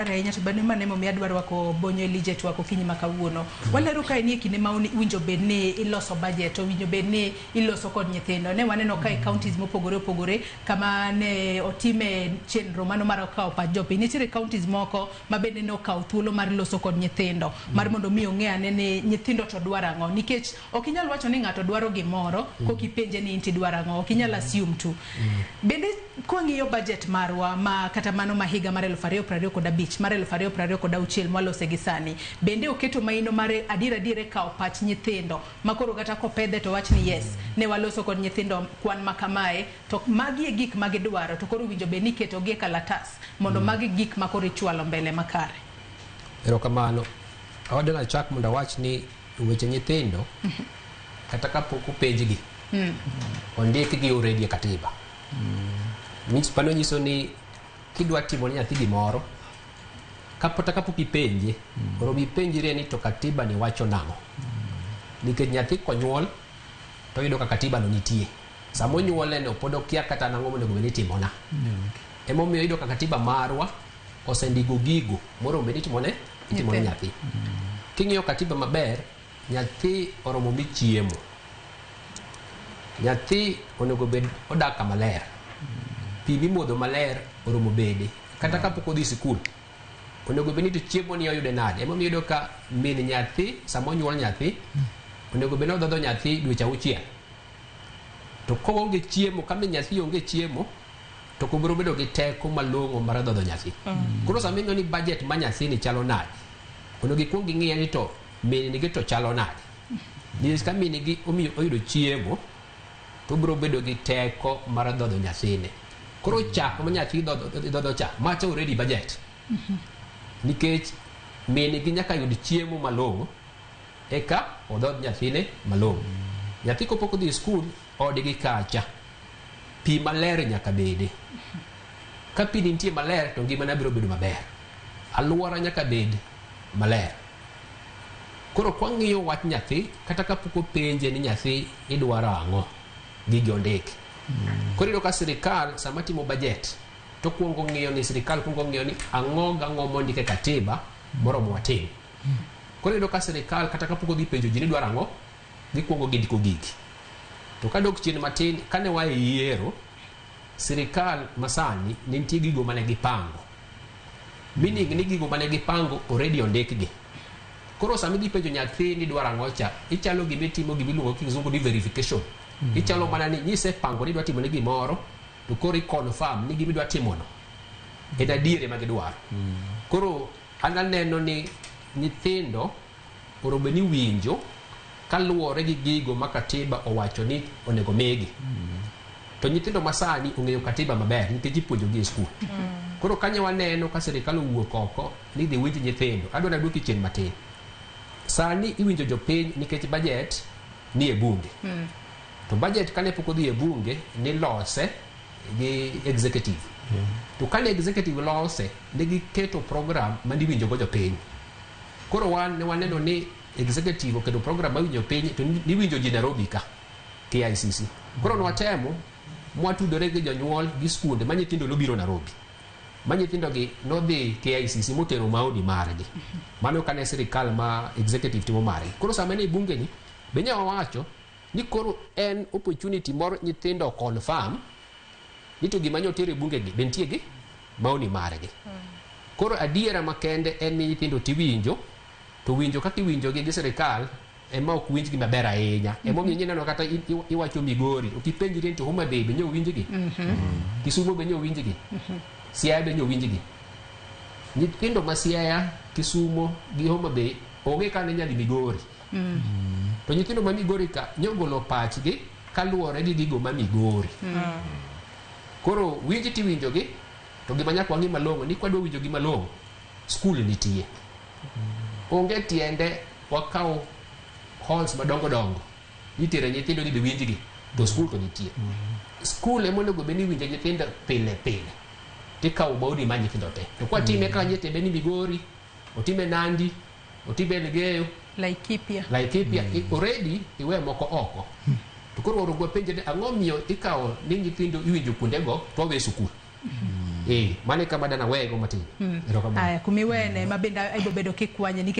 Ahinya to bende mane momiyo adwaro wako bonyo Elije to wako kinyi makawuono. Walero ka nie kinde ma winjo bedne iloso budget to winjo bedne iloso kod nyithindo. Ne waneno ka counties mopogore opogore kama ne otime chenro mano mar kawo pa jopi. Nitie counties moko ma bende ne okawo thuolo mar loso kod nyithindo mar mondo mi ong'e ane ni nyithindo to dwaro ang'o, nikech ok inyal wacho ni ng'ato dwaro gimoro kokipenje ni inti dwaro ang'o, ok inyal assume tu. Bende kwang'iyo budget marwa ma kata mano ma higa mar 2025 mar 2026 mwalose gi sani bende oketo maino mare adiera kawo pach nyithindo makoro kata kopedhe to wach ni yes ne waloso kod nyithindo kwan makamae to magi e gik magidwaro to koro winjo be ni keto gi kalatas mondo magi gik makoro ichwalo mbele makare. Erokamano. Awadana chak mondo wach ni weche nyithindo kata kapok openjgi ondiki gi already e katiba. Pano nyiso ni kidwa timo ni nyathi gimoro kapok ipenje orobi penjire ni to katiba ni wacho nang'o. Nikech nyathi konyuol to yudo ka katiba no nitie. Samo nyuole no pod okia kata nang'o monego bed ni timona. Emomiyo yudo ka katiba marwa osendiko gigo moro bed ni itimone nyathi. King'iyo katiba maber, nyathi oromo mi chiemo. Nyathi onego bed odak kama ler. Pi mimodho maler oromo bede. Kata kapok odhi sikul onego bed ni to chiemo ni oyude nade. Emomiyo yudo ka min nyathi samo nyuol nyathi onego bed ni odhodho nyathi dweche 6. To koonge chiemo, ka min nyathi onge chiemo to kobiro bedo gi teko malong'o mar dhodho nyathi. Koro sama ing'eyo ni budget ma nyathi ni chalo nade, onego ikwong ing'iye ni to min nigi to chalo nade. Nikech ka min nigi omiyo oyudo chiemo to biro bedo gi teko mar dhodho nyathine. Koro chak ma nyathi dhodho cha macha already budget. Nikech min nigi nyaka yud chiemo malong'o eka odhodh nyathine malong'o. Nyathi kopok odhi skul odgi kacha pi maler nyaka bede. Ka pi nitie maler to ngimana biro bedo maber. Aluora nyaka bed maler. Koro kwang'iyo wach nyathi kata kapok openje ni nyathi idwaro ang'o gigi ondiki. Koro yudo ka sirikal sama timo budget to kwongo ng'iyo ni sirikal kwongo ng'iyo ni ang'o gang'o mondike katiba moromo watim. Koro yudo ka sirikal kata kapok odhi penjo ji ni dwaro ang'o gikwongo gindiko gigi. To kadok chien matin kane wae yiero sirikal masani nitie gigo mane gipango. Meaning ni gigo mane gipango already ondikgi. Koro sama idhi penjo nyathi ni dwaro ang'o cha ichalo gimitimo gimiluongo kizungu ni verification. Ichalo mana ni nyise pango ni dwa timo ni gimoro to koro i-confirm ni gimidwa timono en adiere ma gidwaro. Koro aneno ni nyithindo orobe ni winjo kaluwore gi gigo ma katiba owacho ni onego migi. To nyithindo masani ong'eyo katiba maber nikech ipuonjogi e skul. Koro kanya waneno ka sirikal owuok oko ni dhi winj nyithindo, adwa naduoki chien matin. Sani iwinjo jopiny nikech budget ni e bunge. To budget kane pok odhi e bunge ni lose gi executive. To kane executive lose ne giketo program maniwinjo go jopiny. Koro waneno ni executive oketo program mawinjo piny to niwinjo ji Nairobi ka KICC. Koro nwatemo mwatudore gi jonyuol gi skunde ma nyithindo nobiro Nairobi. Ma nyithindo gi nodhi KICC motero maoni margi. Mano kane sirikal ma executive timo margi. Koro sama ne bunge ni benya wawacho ni koro en opportunity moro nyithindo confirm ni to gima nyotere bunge gi bentie gi maoni margi. Koro adiera makende en ni nyithindo tiwinjo to winjo kaka iwinjo gi sirikal ema ok winj gi maber ahinya. Emomiyo nyineno kata iwacho Migori okipenjri to Homa Bay benyo winjgi. Kisumu benyo winjgi. Siaya benyo winjgi. Nyithindo ma Siaya, Kisumu gi Homa Bay onge kane nyali Migori. To nyithindo ma Migori ka nyogolo pachgi kaluwore gi gigo ma Migori. Koro winji ti winjo gi to gima nyaka wang'i malong'o ni kwadwa winjo gi malong'o skul nitie. Onge tiende wakaw halls madongo nitere nyithindo ni winjgi to skul to nitie. Skul emonego bed ni winjo nyithindo pile tikawo maoni ma nyithindo te. To kwa time ka nyete bed ni Migori, otime Nandi, otime Elgeyo, Laikipia already iwe moko oko. To koro orogwa penje ang'o miyo ikawo ni nyithindo iwinjo kuondego to we skul. mane kama dana wego matin. Aya kumiwene mabenda aibo bedo kikwanye